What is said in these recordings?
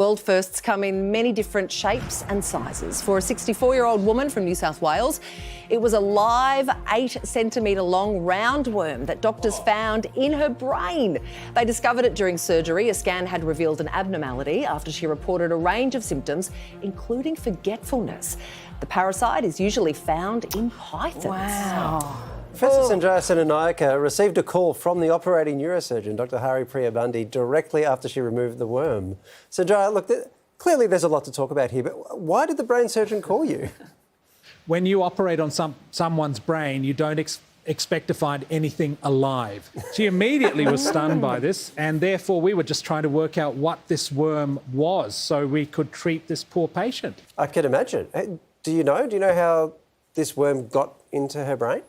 World firsts come in many different shapes and sizes. For a 64-year-old woman from New South Wales, it was a live 8-centimetre long roundworm that doctors found in her brain. They discovered it during surgery. A scan had revealed an abnormality after she reported a range of symptoms, including forgetfulness. The parasite is usually found in pythons. Wow. Professor Sanjaya Senanayake received a call from the operating neurosurgeon, Dr. Hari Priyabandi, directly after she removed the worm. Sanjaya, look, clearly there's a lot to talk about here, but why did the brain surgeon call you? When you operate on someone's brain, you don't expect to find anything alive. She immediately was stunned by this, and therefore we were just trying to work out what this worm was so we could treat this poor patient. I can imagine. Do you know how this worm got into her brain?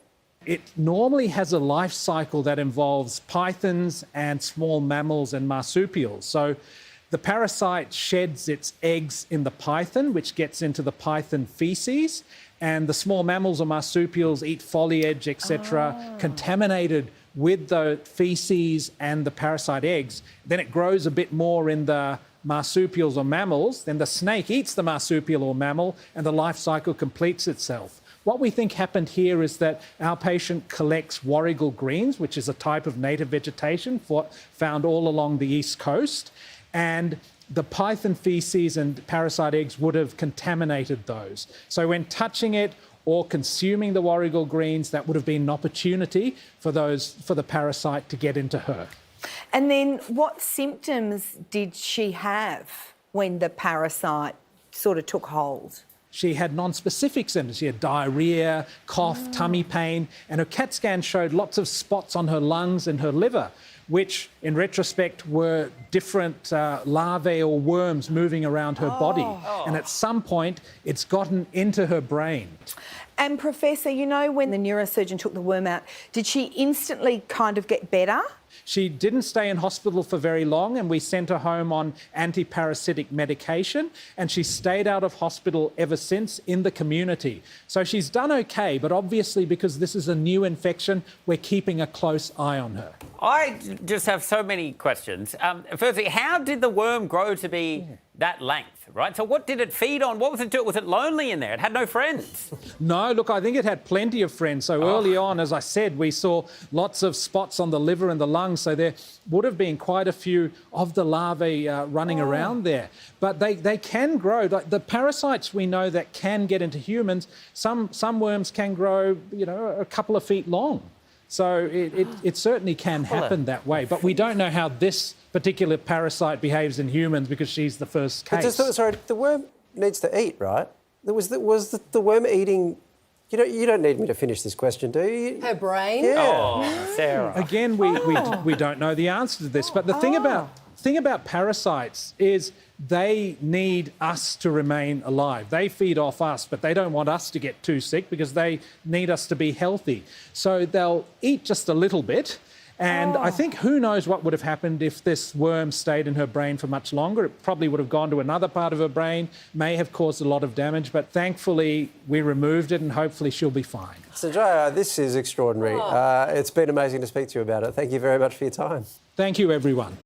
It normally has a life cycle that involves pythons and small mammals and marsupials. So the parasite sheds its eggs in the python, which gets into the python feces, and the small mammals or marsupials eat foliage, etc., contaminated with the feces and the parasite eggs. Then it grows a bit more in the marsupials or mammals, then the snake eats the marsupial or mammal, and the life cycle completes itself. What we think happened here is that our patient collects warrigal greens, which is a type of native vegetation found all along the east coast, and the python feces and parasite eggs would have contaminated those. So when touching it or consuming the warrigal greens, that would have been an opportunity for the parasite to get into her. And then what symptoms did she have when the parasite sort of took hold? She had non-specific symptoms. She had diarrhea, cough, tummy pain, and her CAT scan showed lots of spots on her lungs and her liver, which in retrospect were different larvae or worms moving around her body. And at some point, it's gotten into her brain. And Professor, you know, when the neurosurgeon took the worm out, did she instantly kind of get better? She didn't stay in hospital for very long, and we sent her home on antiparasitic medication, and she stayed out of hospital ever since in the community. So she's done okay, but obviously because this is a new infection, we're keeping a close eye on her. I just have so many questions. Firstly, how did the worm grow to be that length, right? So what did it feed on? What was it doing? Was it lonely in there? It had no friends. No, look, I think it had plenty of friends. So early on, as I said, we saw lots of spots on the liver and the lungs. So there would have been quite a few of the larvae running around there. But they can grow. The parasites we know that can get into humans, some worms can grow, you know, a couple of feet long. So it certainly can happen that way. But we don't know how this particular parasite behaves in humans because she's the first case. But sorry, the worm needs to eat, right? Was the worm eating... You don't need me to finish this question, do you? Her brain? Yeah. Oh, Sarah. Again, we don't know the answer to this. But the thing about parasites is they need us to remain alive. They feed off us, but they don't want us to get too sick because they need us to be healthy. So they'll eat just a little bit. And I think who knows what would have happened if this worm stayed in her brain for much longer. It probably would have gone to another part of her brain, may have caused a lot of damage, but thankfully we removed it and hopefully she'll be fine. Sanjaya, this is extraordinary. It's been amazing to speak to you about it. Thank you very much for your time. Thank you, everyone.